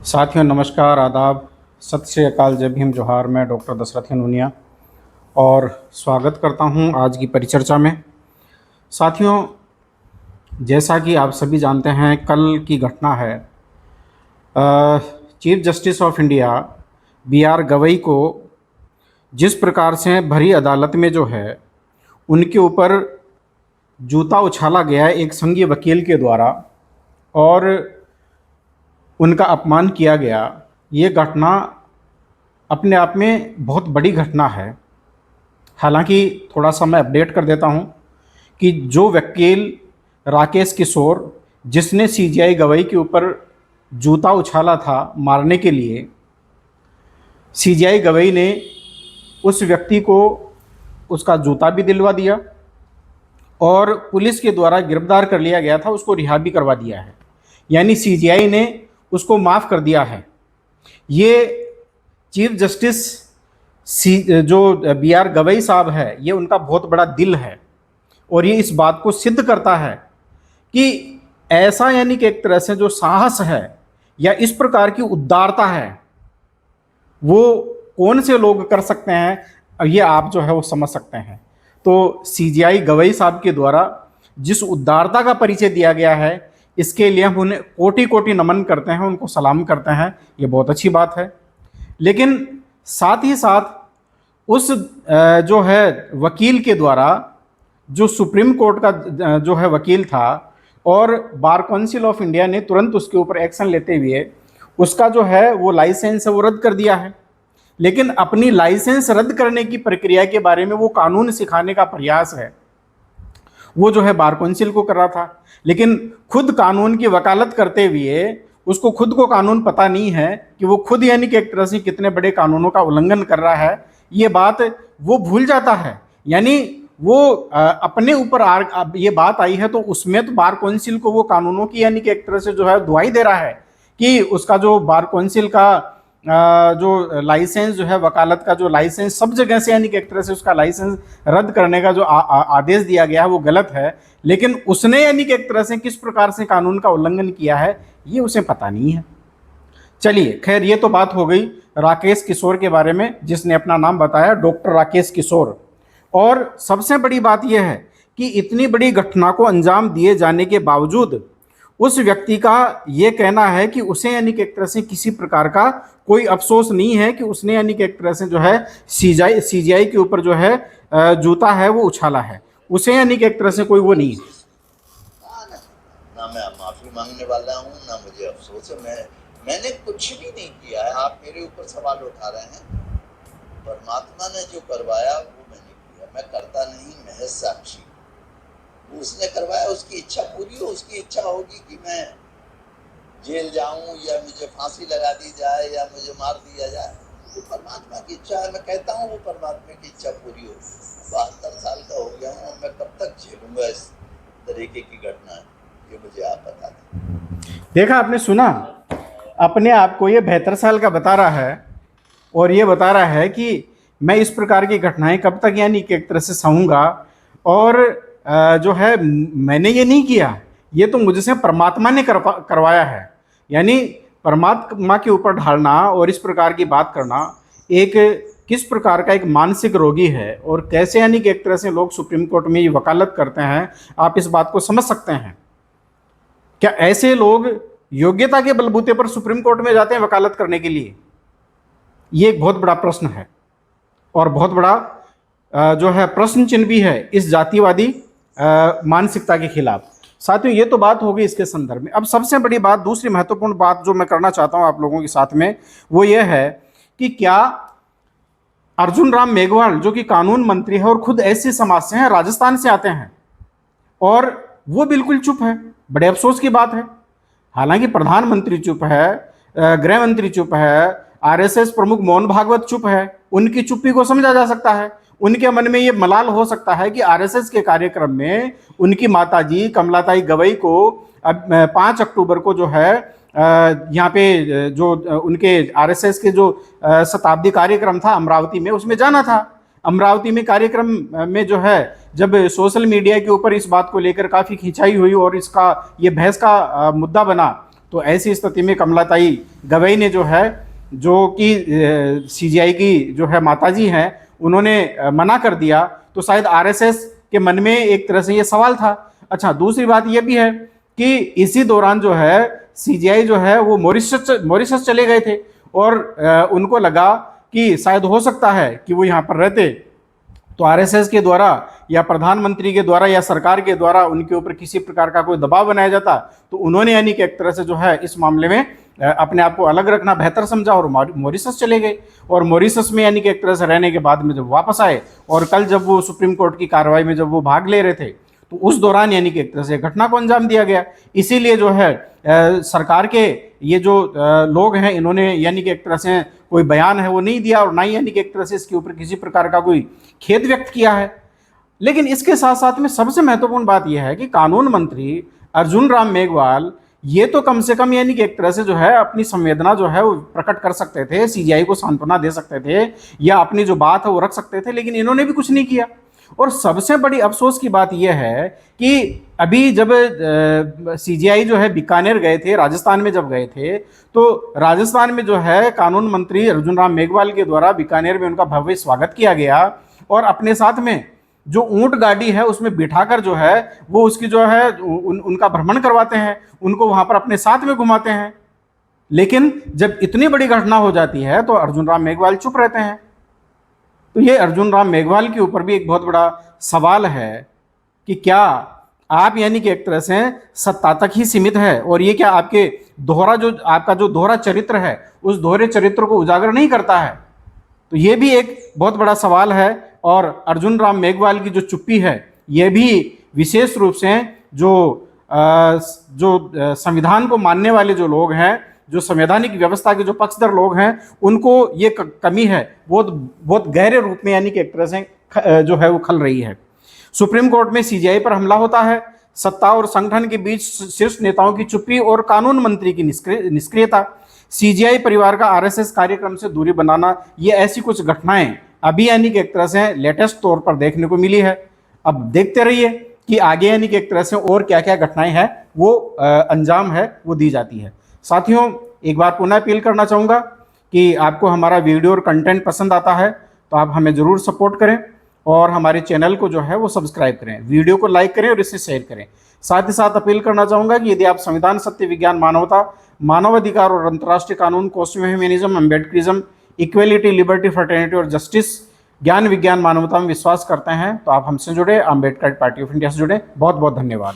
साथियों नमस्कार, आदाब, सत श्री अकाल, जय भीम, जोहार। मैं डॉक्टर दशरथ नूनिया और स्वागत करता हूं आज की परिचर्चा में। साथियों, जैसा कि आप सभी जानते हैं, कल की घटना है। Chief justice of India B.R. Gavai को जिस प्रकार से भरी अदालत में जो है उनके ऊपर जूता उछाला गया है एक संघीय वकील के द्वारा और उनका अपमान किया गया, ये घटना अपने आप में बहुत बड़ी घटना है। हालांकि थोड़ा सा मैं अपडेट कर देता हूं कि जो वकील राकेश किशोर जिसने CJI गवई के ऊपर जूता उछाला था मारने के लिए, CJI गवई ने उस व्यक्ति को उसका जूता भी दिलवा दिया और पुलिस के द्वारा गिरफ्तार कर लिया गया था, उसको रिहा भी करवा दिया है। यानी CJI ने उसको माफ़ कर दिया है। ये चीफ जस्टिस जो B.R. गवई साहब है, ये उनका बहुत बड़ा दिल है और ये इस बात को सिद्ध करता है कि ऐसा यानी कि एक तरह से जो साहस है या इस प्रकार की उदारता है वो कौन से लोग कर सकते हैं, ये आप जो है वो समझ सकते हैं। तो CJI गवई साहब के द्वारा जिस उदारता का परिचय दिया गया है, इसके लिए हम उन्हें कोटि कोटि नमन करते हैं, उनको सलाम करते हैं, ये बहुत अच्छी बात है। लेकिन साथ ही साथ उस जो है वकील के द्वारा, जो सुप्रीम कोर्ट का जो है वकील था, और बार काउंसिल ऑफ इंडिया ने तुरंत उसके ऊपर एक्शन लेते हुए उसका जो है वो लाइसेंस है वो रद्द कर दिया है। लेकिन अपनी लाइसेंस रद्द करने की प्रक्रिया के बारे में वो कानून सिखाने का प्रयास है वो जो है बार काउंसिल को कर रहा था, लेकिन खुद कानून की वकालत करते हुए उसको खुद को कानून पता नहीं है कि वो खुद यानी कि एक तरह से कितने बड़े कानूनों का उल्लंघन कर रहा है, ये बात वो भूल जाता है। यानी वो अपने ऊपर ये बात आई है तो उसमें तो बार काउंसिल को वो कानूनों की यानी कि एक तरह से जो है दुहाई दे रहा है कि उसका जो बार काउंसिल का जो लाइसेंस जो है, वकालत का जो लाइसेंस सब जगह से यानी कि एक तरह से उसका लाइसेंस रद्द करने का जो आदेश दिया गया है वो गलत है। लेकिन उसने यानी कि एक तरह से किस प्रकार से कानून का उल्लंघन किया है ये उसे पता नहीं है। चलिए खैर, ये तो बात हो गई राकेश किशोर के बारे में, जिसने अपना नाम बताया डॉक्टर राकेश किशोर। और सबसे बड़ी बात यह है कि इतनी बड़ी घटना को अंजाम दिए जाने के बावजूद उस व्यक्ति का ये कहना है कि उसे यानी कि एक तरह से किसी प्रकार का कोई अफसोस नहीं है कि उसने यानी कि एक तरह से जो है CJI के ऊपर जो है जूता है वो उछाला है, उसे यानी कि एक तरह से कोई वो नहीं है। ना मैं माफी मांगने वाला हूँ, ना मुझे अफसोस है। मैंने कुछ भी नहीं किया है। आप मेरे ऊपर सवाल उठा रहे हैं। परमात्मा ने जो करवाया वो मैंने किया, मैं करता नहीं, महज साक्षी। उसने करवाया, उसकी इच्छा पूरी हो, उसकी इच्छा होगी कि मैं जेल जाऊं या मुझे फांसी लगा दी जाए या मुझे मार दिया जाए, वो परमात्मा की इच्छा है। मैं कहता हूँ वो परमात्मा की इच्छा पूरी हो। 72 साल का हो गया हूँ और मैं कब तक झेलूंगा इस तरीके की घटना, ये मुझे आप बता दें। देखा आपने, सुना, अपने आप को ये 72 साल का बता रहा है और ये बता रहा है कि मैं इस प्रकार की घटनाएं कब तक यानी कि एक तरह से सहूँगा, और जो है मैंने ये नहीं किया, ये तो मुझसे परमात्मा ने करवाया है। यानी परमात्मा के ऊपर ढालना और इस प्रकार की बात करना एक किस प्रकार का एक मानसिक रोगी है, और कैसे यानी कि एक तरह से लोग सुप्रीम कोर्ट में ये वकालत करते हैं, आप इस बात को समझ सकते हैं। क्या ऐसे लोग योग्यता के बलबूते पर सुप्रीम कोर्ट में जाते हैं वकालत करने के लिए? ये एक बहुत बड़ा प्रश्न है और बहुत बड़ा जो है प्रश्न चिन्ह भी है इस जातिवादी मानसिकता के खिलाफ। साथियों, ये तो बात होगी इसके संदर्भ में। अब सबसे बड़ी बात, दूसरी महत्वपूर्ण बात जो मैं करना चाहता हूं आप लोगों के साथ में, वो ये है कि क्या अर्जुन राम मेघवाल जो कि कानून मंत्री है और खुद ऐसे समाज से हैं, राजस्थान से आते हैं, और वो बिल्कुल चुप है। बड़े अफसोस की बात है। हालांकि प्रधानमंत्री चुप है, गृह मंत्री चुप है, RSS प्रमुख मोहन भागवत चुप है, उनकी चुप्पी को समझा जा सकता है। उनके मन में ये मलाल हो सकता है कि RSS के कार्यक्रम में उनकी माताजी कमलाताई गवई को अब 5 अक्टूबर को जो है यहाँ पे जो उनके RSS के जो शताब्दी कार्यक्रम था अमरावती में, उसमें जाना था। अमरावती में कार्यक्रम में जो है जब सोशल मीडिया के ऊपर इस बात को लेकर काफ़ी खिंचाई हुई और इसका ये बहस का मुद्दा बना, तो ऐसी स्थिति में कमलाताई गवई ने जो है, जो कि सीजीआई की जो है माताजी हैं, उन्होंने मना कर दिया, तो शायद आरएसएस के मन में एक तरह से ये सवाल था। अच्छा, दूसरी बात ये भी है कि इसी दौरान जो है सीजीआई जो है वो मॉरिशस चले गए थे और उनको लगा कि शायद हो सकता है कि वो यहाँ पर रहते तो आरएसएस के द्वारा या प्रधानमंत्री के द्वारा या सरकार के द्वारा उनके ऊपर किसी प्रकार का कोई दबाव बनाया जाता, तो उन्होंने यानी कि एक तरह से जो है इस मामले में अपने आप को अलग रखना बेहतर समझा और मॉरिशस चले गए। और मॉरिशस में यानी कि एक तरह से रहने के बाद में जब वापस आए और कल जब वो सुप्रीम कोर्ट की कार्रवाई में जब वो भाग ले रहे थे, तो उस दौरान यानी कि एक तरह से घटना को अंजाम दिया गया। इसीलिए जो है सरकार के ये जो लोग हैं, इन्होंने यानी कि एक तरह से कोई बयान है वो नहीं दिया और ना ही यानी कि एक तरह से इसके ऊपर किसी प्रकार का कोई खेद व्यक्त किया है। लेकिन इसके साथ साथ में सबसे महत्वपूर्ण बात यह है कि कानून मंत्री अर्जुन राम मेघवाल ये तो कम से कम यानी कि एक तरह से जो है अपनी संवेदना जो है वो प्रकट कर सकते थे, सीजीआई को सांत्वना दे सकते थे या अपनी जो बात है वो रख सकते थे, लेकिन इन्होंने भी कुछ नहीं किया। और सबसे बड़ी अफसोस की बात यह है कि अभी जब सीजीआई जो है बीकानेर गए थे, राजस्थान में जब गए थे, तो राजस्थान में जो है कानून मंत्री अर्जुन राम मेघवाल के द्वारा बीकानेर में उनका भव्य स्वागत किया गया और अपने साथ में जो ऊंट गाड़ी है उसमें बिठाकर जो है वो उसकी जो है उनका भ्रमण करवाते हैं, उनको वहां पर अपने साथ में घुमाते हैं। लेकिन जब इतनी बड़ी घटना हो जाती है तो अर्जुन राम मेघवाल चुप रहते हैं। तो ये अर्जुन राम मेघवाल के ऊपर भी एक बहुत बड़ा सवाल है कि क्या आप यानी कि एक तरह से सत्ता तक ही सीमित है और ये क्या आपके आपका जो दोहरा चरित्र है उस दोहरे चरित्र को उजागर नहीं करता है? तो ये भी एक बहुत बड़ा सवाल है। और अर्जुन राम मेघवाल की जो चुप्पी है ये भी विशेष रूप से जो संविधान को मानने वाले जो लोग हैं, जो संवैधानिक व्यवस्था के जो पक्षधर लोग हैं, उनको ये कमी है बहुत गहरे रूप में यानी कि एक तरह से जो है वो खल रही है। सुप्रीम कोर्ट में सीजीआई पर हमला होता है, सत्ता और संगठन के बीच शीर्ष नेताओं की चुप्पी और कानून मंत्री की निष्क्रियता, सीजीआई परिवार का आरएसएस कार्यक्रम से दूरी बनाना, ये ऐसी कुछ घटनाएं अभी यानी कि एक तरह से लेटेस्ट तौर पर देखने को मिली है। अब देखते रहिए कि आगे यानी कि एक तरह से और क्या क्या घटनाएं हैं वो अंजाम है वो दी जाती है। साथियों, एक बार पुनः अपील करना चाहूँगा कि आपको हमारा वीडियो और कंटेंट पसंद आता है तो आप हमें ज़रूर सपोर्ट करें और हमारे चैनल को जो है वो सब्सक्राइब करें, वीडियो को लाइक करें और इसे शेयर करें। साथ ही साथ अपील करना चाहूँगा कि यदि आप संविधान, सत्य, विज्ञान, मानवता, मानवाधिकार और अंतर्राष्ट्रीय कानून, कॉस्ट्यूम humanism, Ambedkarism, equality, liberty, fraternity और जस्टिस, ज्ञान, विज्ञान, मानवता में विश्वास करते हैं तो आप हमसे जुड़े, अम्बेडकर पार्टी ऑफ इंडिया से जुड़े। बहुत बहुत धन्यवाद।